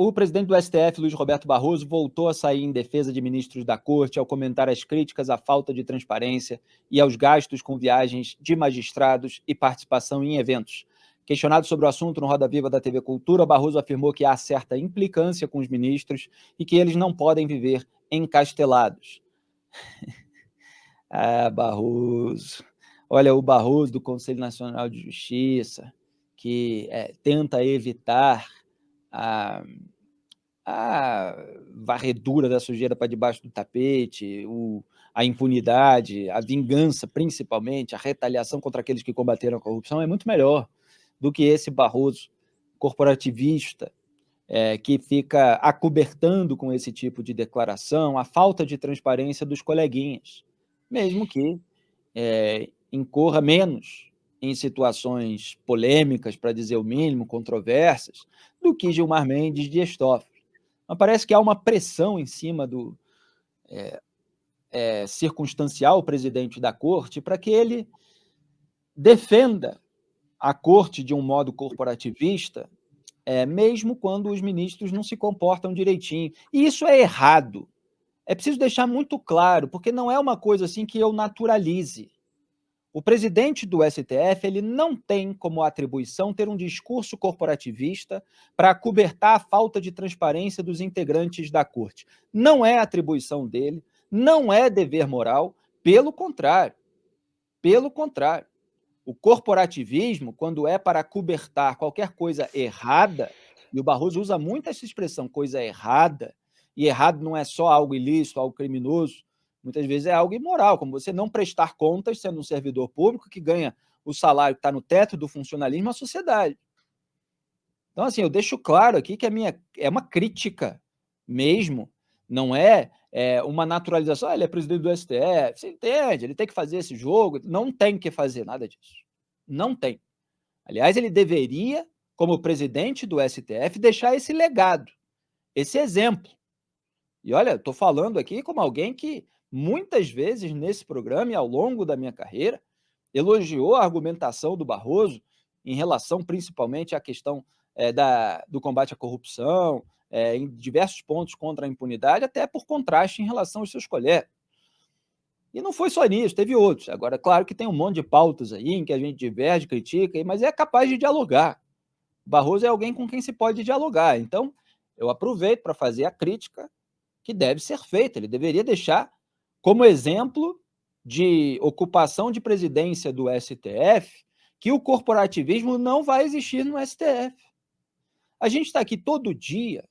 O presidente do STF, Luiz Roberto Barroso, voltou a sair em defesa de ministros da corte ao comentar as críticas à falta de transparência e aos gastos com viagens de magistrados e participação em eventos. Questionado sobre o assunto no Roda Viva da TV Cultura, Barroso afirmou que há certa implicância com os ministros e que eles não podem viver encastelados. Barroso. Olha, o Barroso do Conselho Nacional de Justiça, que tenta evitar a varredura da sujeira para debaixo do tapete, a impunidade, a vingança, principalmente, a retaliação contra aqueles que combateram a corrupção, é muito melhor do que esse Barroso corporativista que fica acobertando com esse tipo de declaração a falta de transparência dos coleguinhas, mesmo que incorra menos em situações polêmicas, para dizer o mínimo, controversas, do que Gilmar Mendes e Dias Toffoli. Mas parece que há uma pressão em cima do circunstancial presidente da corte para que ele defenda a corte de um modo corporativista, mesmo quando os ministros não se comportam direitinho. E isso é errado. É preciso deixar muito claro, porque não é uma coisa assim que eu naturalize. O presidente do STF ele não tem como atribuição ter um discurso corporativista para acobertar a falta de transparência dos integrantes da corte. Não é atribuição dele, não é dever moral, pelo contrário. Pelo contrário. O corporativismo, quando é para acobertar qualquer coisa errada, e o Barroso usa muito essa expressão, coisa errada, e errado não é só algo ilícito, algo criminoso, muitas vezes é algo imoral, como você não prestar contas sendo um servidor público que ganha o salário que está no teto do funcionalismo à sociedade. Então, assim, eu deixo claro aqui que a minha é uma crítica mesmo, não é uma naturalização. Ele é presidente do STF, você entende, ele tem que fazer esse jogo. Não tem que fazer nada disso. Não tem. Aliás, ele deveria, como presidente do STF, deixar esse legado, esse exemplo. E olha, estou falando aqui como alguém que muitas vezes nesse programa e ao longo da minha carreira elogiou a argumentação do Barroso em relação principalmente à questão do combate à corrupção, em diversos pontos contra a impunidade, até por contraste em relação aos seus colegas. E não foi só nisso, teve outros. Agora, claro que tem um monte de pautas aí em que a gente diverge, critica, mas é capaz de dialogar. Barroso é alguém com quem se pode dialogar. Então, eu aproveito para fazer a crítica que deve ser feita. Ele deveria deixar como exemplo de ocupação de presidência do STF que o corporativismo não vai existir no STF. A gente está aqui todo dia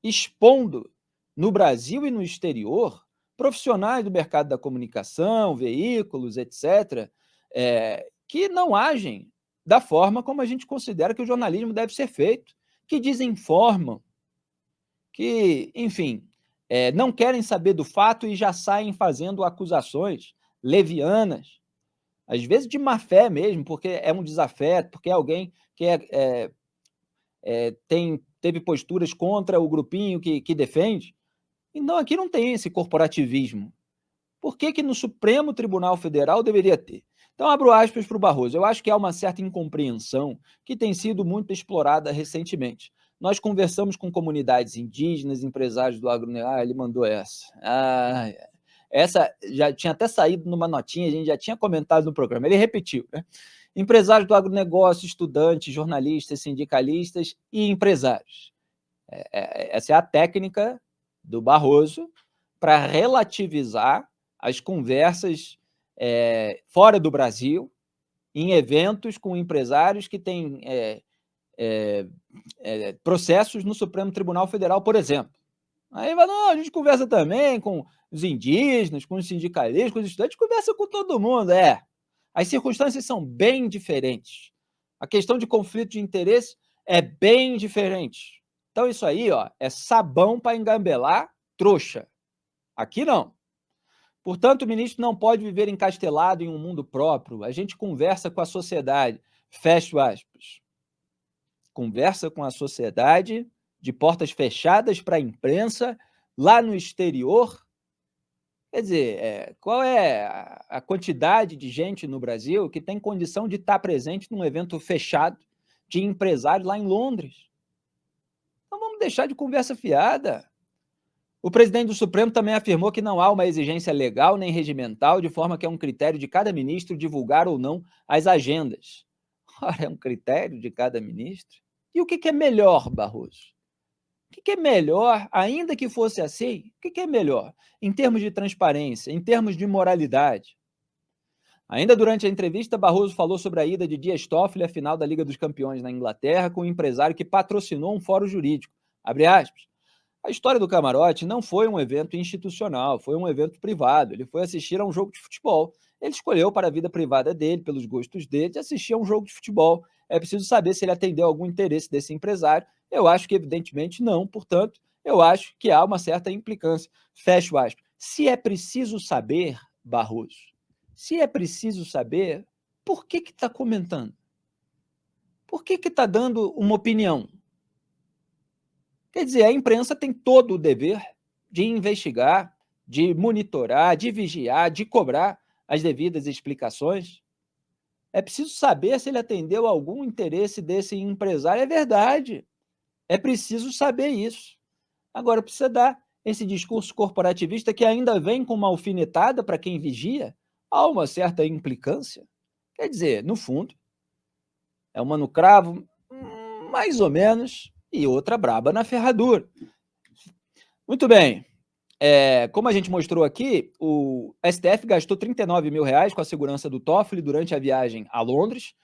expondo no Brasil e no exterior profissionais do mercado da comunicação, veículos, etc., que não agem da forma como a gente considera que o jornalismo deve ser feito, que desinformam, que, enfim, não querem saber do fato e já saem fazendo acusações levianas, às vezes de má fé mesmo, porque é um desafeto, porque é alguém que teve posturas contra o grupinho que defende. Então, aqui não tem esse corporativismo. Por que no Supremo Tribunal Federal deveria ter? Então, abro aspas para o Barroso. Eu acho que há uma certa incompreensão que tem sido muito explorada recentemente. Nós conversamos com comunidades indígenas, empresários do agronegócio. Ele mandou essa. Essa já tinha até saído numa notinha, a gente já tinha comentado no programa. Ele repetiu, né? Empresários do agronegócio, estudantes, jornalistas, sindicalistas e empresários. Essa é a técnica do Barroso para relativizar as conversas fora do Brasil, em eventos com empresários que têm processos no Supremo Tribunal Federal, por exemplo. Aí vai, não, a gente conversa também com os indígenas, com os sindicalistas, com os estudantes, conversa com todo mundo, As circunstâncias são bem diferentes. A questão de conflito de interesse é bem diferente. Então, isso aí é sabão para engambelar trouxa. Aqui não. Portanto, o ministro não pode viver encastelado em um mundo próprio. A gente conversa com a sociedade. Fecho aspas. Conversa com a sociedade de portas fechadas para a imprensa, lá no exterior. Quer dizer, qual é a quantidade de gente no Brasil que tem condição de estar presente num evento fechado de empresários lá em Londres? Então, vamos deixar de conversa fiada. O presidente do Supremo também afirmou que não há uma exigência legal nem regimental, de forma que é um critério de cada ministro divulgar ou não as agendas. Ora, é um critério de cada ministro? E o que é melhor, Barroso? O que é melhor, ainda que fosse assim, o que é melhor em termos de transparência, em termos de moralidade? Ainda durante a entrevista, Barroso falou sobre a ida de Dias Toffoli à final da Liga dos Campeões na Inglaterra com um empresário que patrocinou um fórum jurídico. Abre aspas. A história do camarote não foi um evento institucional, foi um evento privado. Ele foi assistir a um jogo de futebol. Ele escolheu para a vida privada dele, pelos gostos dele, de assistir a um jogo de futebol. É preciso saber se ele atendeu algum interesse desse empresário. Eu acho que, evidentemente, não. Portanto, eu acho que há uma certa implicância. Fecho aspas. Se é preciso saber, Barroso, se é preciso saber, por que está comentando? Por que está dando uma opinião? Quer dizer, a imprensa tem todo o dever de investigar, de monitorar, de vigiar, de cobrar as devidas explicações. É preciso saber se ele atendeu a algum interesse desse empresário. É verdade. É preciso saber isso. Agora, precisa dar esse discurso corporativista que ainda vem com uma alfinetada para quem vigia. Há uma certa implicância. Quer dizer, no fundo, é uma no cravo, mais ou menos, e outra braba na ferradura. Muito bem. Como a gente mostrou aqui, o STF gastou R$ 39 mil com a segurança do Toffoli durante a viagem a Londres,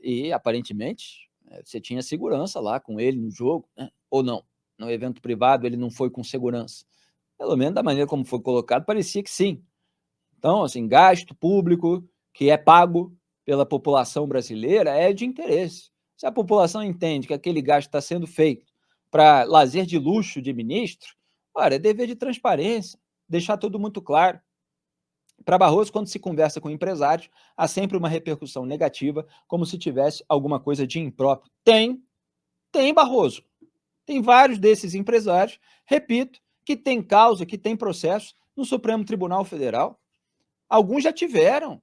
e aparentemente você tinha segurança lá com ele no jogo, né? Ou não? No evento privado ele não foi com segurança. Pelo menos da maneira como foi colocado, parecia que sim. Então, assim, gasto público que é pago pela população brasileira é de interesse. Se a população entende que aquele gasto está sendo feito para lazer de luxo de ministro, ora, é dever de transparência, deixar tudo muito claro. Para Barroso, quando se conversa com empresários, há sempre uma repercussão negativa, como se tivesse alguma coisa de impróprio. Tem, Barroso. Tem vários desses empresários, repito, que tem causa, que tem processo no Supremo Tribunal Federal. Alguns já tiveram.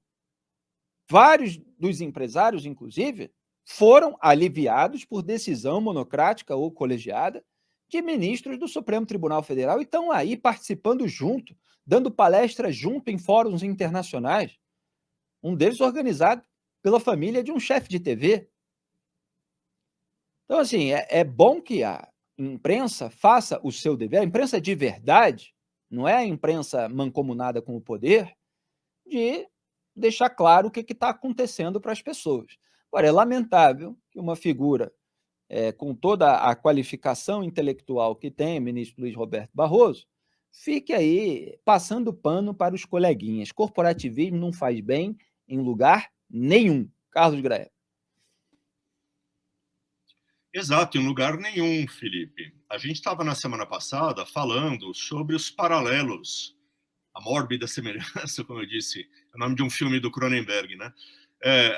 Vários dos empresários, inclusive, foram aliviados por decisão monocrática ou colegiada de ministros do Supremo Tribunal Federal e estão aí participando junto, dando palestras junto em fóruns internacionais. Um deles organizado pela família de um chefe de TV. Então, assim, é bom que a imprensa faça o seu dever, a imprensa de verdade, não é a imprensa mancomunada com o poder, de deixar claro o que está acontecendo para as pessoas. Agora, é lamentável que uma figura com toda a qualificação intelectual que tem o ministro Luiz Roberto Barroso fique aí passando pano para os coleguinhas. Corporativismo não faz bem em lugar nenhum. Carlos Grael. Exato, em lugar nenhum, Felipe. A gente estava na semana passada falando sobre os paralelos, a mórbida semelhança, como eu disse, é o nome de um filme do Cronenberg, né?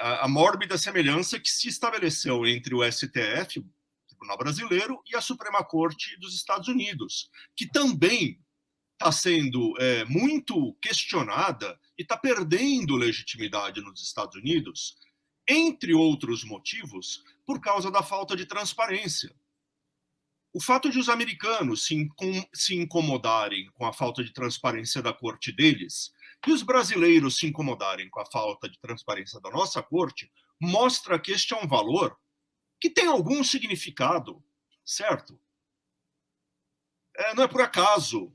A mórbida semelhança que se estabeleceu entre o STF, o Tribunal Brasileiro, e a Suprema Corte dos Estados Unidos, que também está sendo muito questionada e está perdendo legitimidade nos Estados Unidos, entre outros motivos, por causa da falta de transparência. O fato de os americanos se incomodarem com a falta de transparência da corte deles e os brasileiros se incomodarem com a falta de transparência da nossa corte mostra que este é um valor que tem algum significado, certo? Não é por acaso.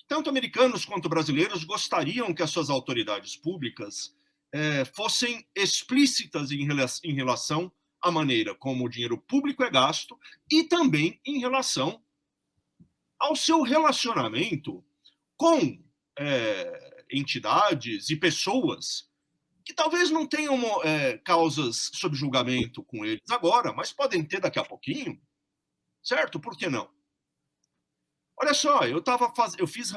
Tanto americanos quanto brasileiros gostariam que as suas autoridades públicas fossem explícitas em relação à maneira como o dinheiro público é gasto e também em relação ao seu relacionamento com entidades e pessoas que talvez não tenham causas sob julgamento com eles agora, mas podem ter daqui a pouquinho, certo? Por que não? Olha só, eu fiz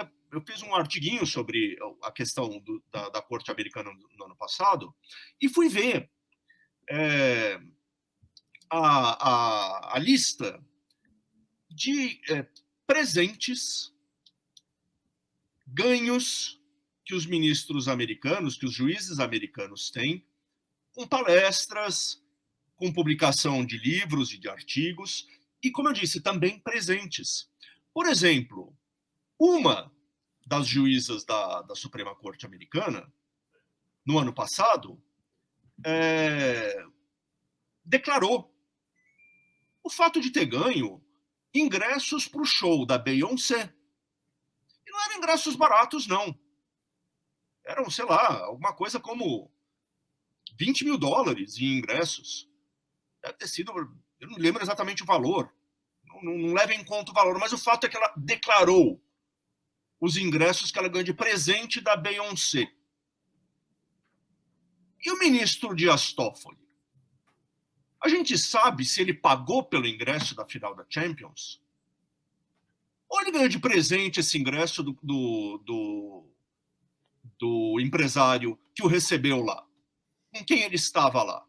um artiguinho sobre a questão da corte americana no ano passado e fui ver a lista de presentes, ganhos que os ministros americanos, que os juízes americanos têm, com palestras, com publicação de livros e de artigos, e, como eu disse, também presentes. Por exemplo, uma das juízas da Suprema Corte Americana, no ano passado, declarou o fato de ter ganho ingressos para o show da Beyoncé. E não eram ingressos baratos, não. Eram, sei lá, alguma coisa como $20 mil em ingressos. Deve ter sido, eu não lembro exatamente o valor. Não leva em conta o valor, mas o fato é que ela declarou os ingressos que ela ganhou de presente da Beyoncé. E o ministro Dias Toffoli? A gente sabe se ele pagou pelo ingresso da final da Champions? Ou ele ganhou de presente esse ingresso do empresário que o recebeu lá? Com quem ele estava lá?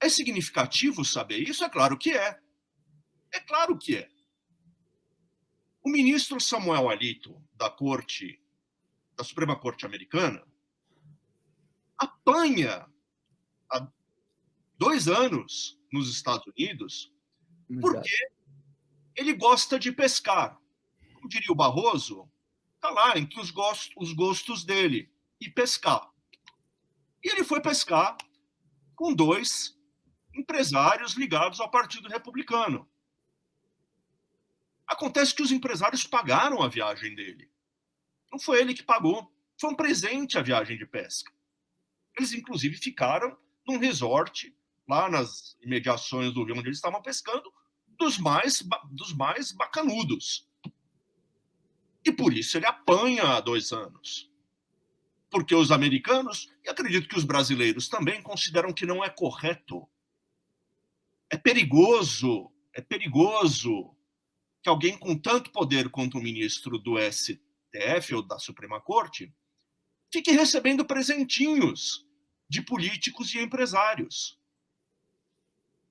É significativo saber isso? É claro que é. É claro que é. O ministro Samuel Alito, da Suprema Corte Americana, apanha há 2 anos nos Estados Unidos porque ele gosta de pescar. Como diria o Barroso, está lá entre os gostos dele, e pescar. E ele foi pescar com 2 empresários ligados ao Partido Republicano. Acontece que os empresários pagaram a viagem dele. Não foi ele que pagou. Foi um presente a viagem de pesca. Eles, inclusive, ficaram num resort, lá nas imediações do rio onde eles estavam pescando, dos mais bacanudos. E por isso ele apanha há 2 anos. Porque os americanos, e acredito que os brasileiros também, consideram que não é correto. É perigoso que alguém com tanto poder quanto o ministro do STF ou da Suprema Corte fique recebendo presentinhos de políticos e empresários.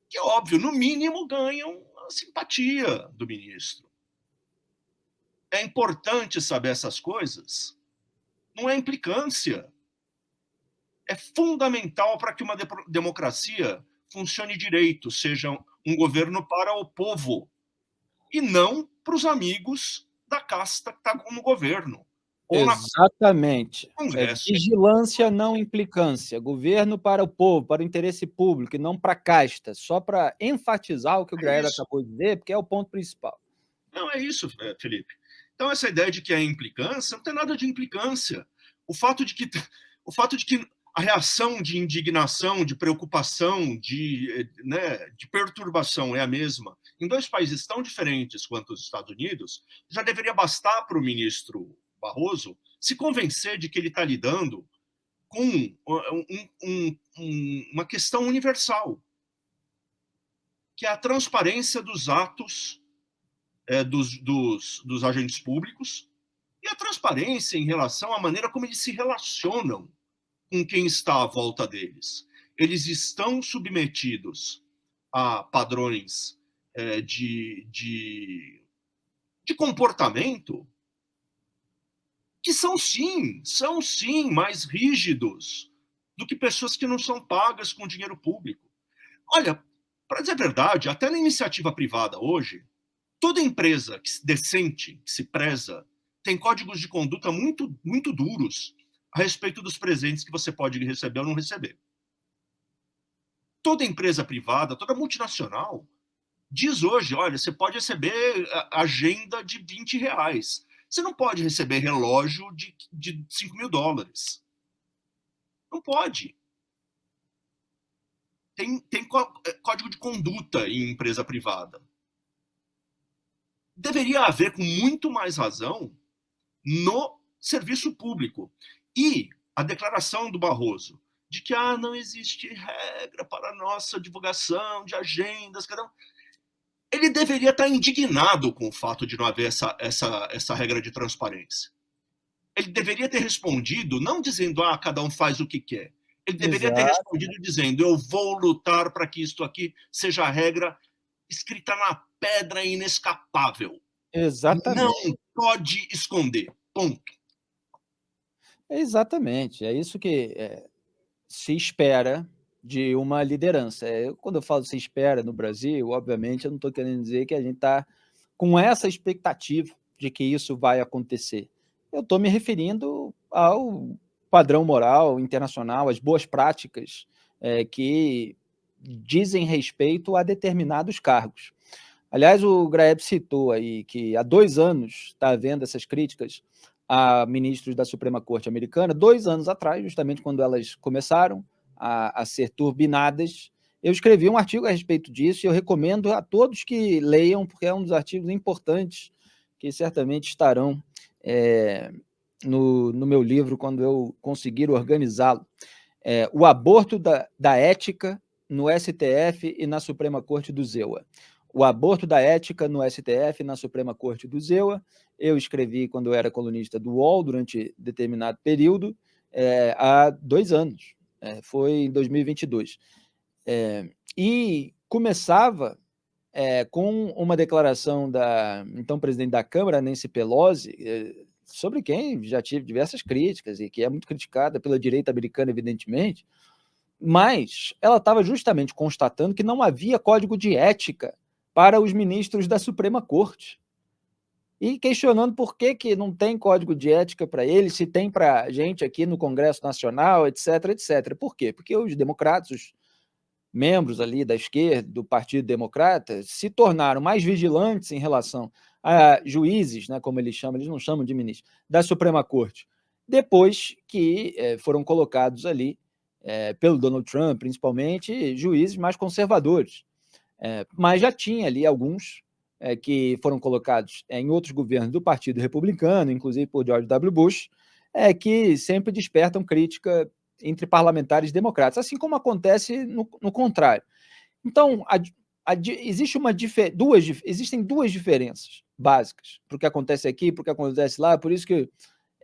Que, óbvio, no mínimo ganham a simpatia do ministro. É importante saber essas coisas. Não é implicância. É fundamental para que uma democracia funcione direito, seja um governo para o povo, e não para os amigos da casta que está no governo. Exatamente. É Congresso. vigilância, não implicância. Governo para o povo, para o interesse público, e não para a casta. Só para enfatizar o que o Graela acabou de dizer, porque é o ponto principal. Não, é isso, Felipe. Então, essa ideia de que é implicância, não tem nada de implicância. O fato de que a reação de indignação, de preocupação, de perturbação é a mesma em 2 países tão diferentes quanto os Estados Unidos, já deveria bastar para o ministro Barroso se convencer de que ele está lidando com uma questão universal, que é a transparência dos atos dos agentes públicos e a transparência em relação à maneira como eles se relacionam com quem está à volta deles. Eles estão submetidos a padrões de comportamento que são sim mais rígidos do que pessoas que não são pagas com dinheiro público. Olha, para dizer a verdade, até na iniciativa privada hoje, toda empresa decente, que se preza, tem códigos de conduta muito, muito duros a respeito dos presentes que você pode receber ou não receber. Toda empresa privada, toda multinacional, diz hoje, olha, você pode receber agenda de R$20. Você não pode receber relógio de $5 mil. Não pode. Tem código de conduta em empresa privada. Deveria haver, com muito mais razão, no serviço público. E a declaração do Barroso de que não existe regra para a nossa divulgação de agendas. Ele deveria estar indignado com o fato de não haver essa regra de transparência. Ele deveria ter respondido, não dizendo, cada um faz o que quer. Ele deveria ter respondido dizendo, eu vou lutar para que isto aqui seja a regra escrita na pedra inescapável. Exatamente. Não pode esconder. Ponto. Exatamente. É isso que se espera de uma liderança. Quando eu falo se espera no Brasil, obviamente eu não estou querendo dizer que a gente está com essa expectativa de que isso vai acontecer. Eu estou me referindo ao padrão moral internacional, às boas práticas que dizem respeito a determinados cargos. Aliás, o Graeb citou aí que há 2 anos está havendo essas críticas a ministros da Suprema Corte americana. 2 anos atrás, justamente quando elas começaram a ser turbinadas, eu escrevi um artigo a respeito disso e eu recomendo a todos que leiam, porque é um dos artigos importantes que certamente estarão no meu livro quando eu conseguir organizá-lo. O aborto da ética no STF e na Suprema Corte do ZEUA. O aborto da ética no STF e na Suprema Corte do ZEUA. Eu escrevi quando eu era colunista do UOL durante determinado período, há 2 anos, foi em 2022. E começava com uma declaração da então presidente da Câmara, Nancy Pelosi, sobre quem já tive diversas críticas e que é muito criticada pela direita americana, evidentemente, mas ela estava justamente constatando que não havia código de ética para os ministros da Suprema Corte e questionando por que não tem código de ética para eles, se tem para a gente aqui no Congresso Nacional, etc, etc. Por quê? Porque os democratas, os membros ali da esquerda, do Partido Democrata, se tornaram mais vigilantes em relação a juízes, né, como eles não chamam de ministros, da Suprema Corte, depois que foram colocados ali, pelo Donald Trump, principalmente, juízes mais conservadores. Mas já tinha ali alguns que foram colocados em outros governos do Partido Republicano, inclusive por George W. Bush, que sempre despertam crítica entre parlamentares democratas, assim como acontece no contrário. Então, existem duas diferenças básicas para o que acontece aqui e para o que acontece lá, por isso que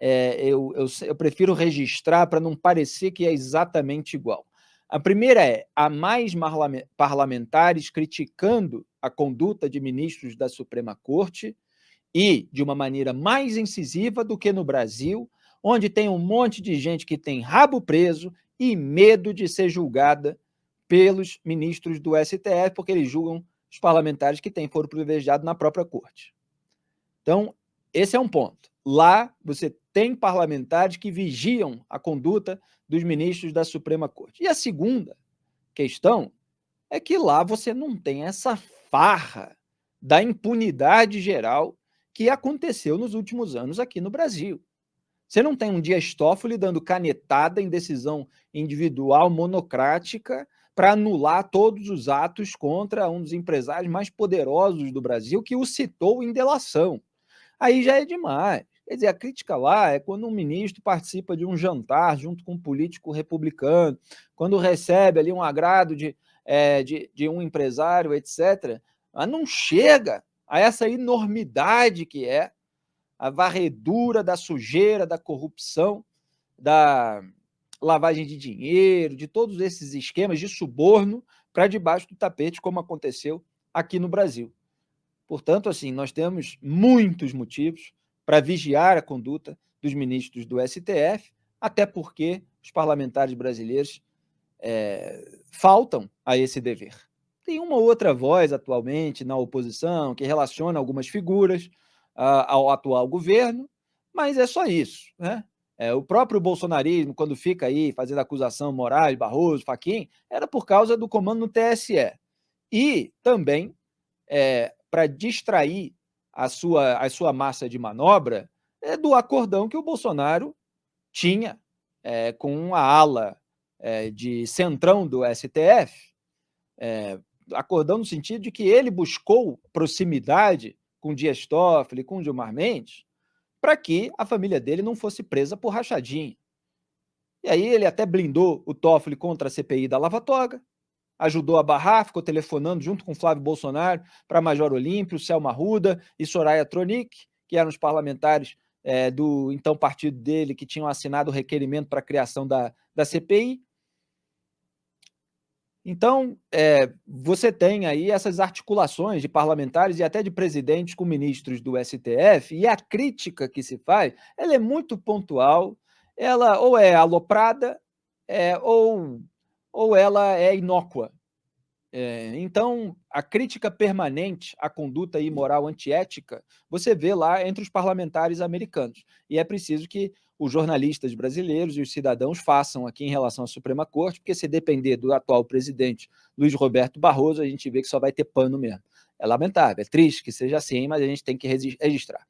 eu prefiro registrar para não parecer que é exatamente igual. A primeira há mais parlamentares criticando a conduta de ministros da Suprema Corte e de uma maneira mais incisiva do que no Brasil, onde tem um monte de gente que tem rabo preso e medo de ser julgada pelos ministros do STF, porque eles julgam os parlamentares que têm foro privilegiado na própria corte. Então, esse é um ponto. Lá, você tem parlamentares que vigiam a conduta dos ministros da Suprema Corte. E a segunda questão é que lá você não tem essa farra da impunidade geral que aconteceu nos últimos anos aqui no Brasil. Você não tem um Dias Toffoli dando canetada em decisão individual monocrática para anular todos os atos contra um dos empresários mais poderosos do Brasil que o citou em delação. Aí já é demais. Quer dizer, a crítica lá é quando um ministro participa de um jantar junto com um político republicano, quando recebe ali um agrado de um empresário, etc. Mas não chega a essa enormidade que é a varredura da sujeira, da corrupção, da lavagem de dinheiro, de todos esses esquemas de suborno para debaixo do tapete, como aconteceu aqui no Brasil. Portanto, assim, nós temos muitos motivos para vigiar a conduta dos ministros do STF, até porque os parlamentares brasileiros faltam a esse dever. Tem uma outra voz atualmente na oposição que relaciona algumas figuras ao atual governo, mas é só isso, né? O próprio bolsonarismo, quando fica aí fazendo acusação Moraes, Barroso, Fachin, era por causa do comando no TSE. E também para distrair a sua massa de manobra do acordão que o Bolsonaro tinha com a ala de centrão do STF, acordão no sentido de que ele buscou proximidade com Dias Toffoli, com Gilmar Mendes, para que a família dele não fosse presa por rachadinha. E aí ele até blindou o Toffoli contra a CPI da Lava Toga, ajudou a barrar, ficou telefonando junto com Flávio Bolsonaro para Major Olímpio, Selma Arruda e Soraya Tronic, que eram os parlamentares do então partido dele, que tinham assinado o requerimento para a criação da CPI. Então, você tem aí essas articulações de parlamentares e até de presidentes com ministros do STF, e a crítica que se faz, ela é muito pontual, ela ou é aloprada, ou ou ela é inócua. Então, a crítica permanente à conduta imoral antiética, você vê lá entre os parlamentares americanos. E é preciso que os jornalistas brasileiros e os cidadãos façam aqui em relação à Suprema Corte, porque se depender do atual presidente Luiz Roberto Barroso, a gente vê que só vai ter pano mesmo. É lamentável, é triste que seja assim, mas a gente tem que registrar.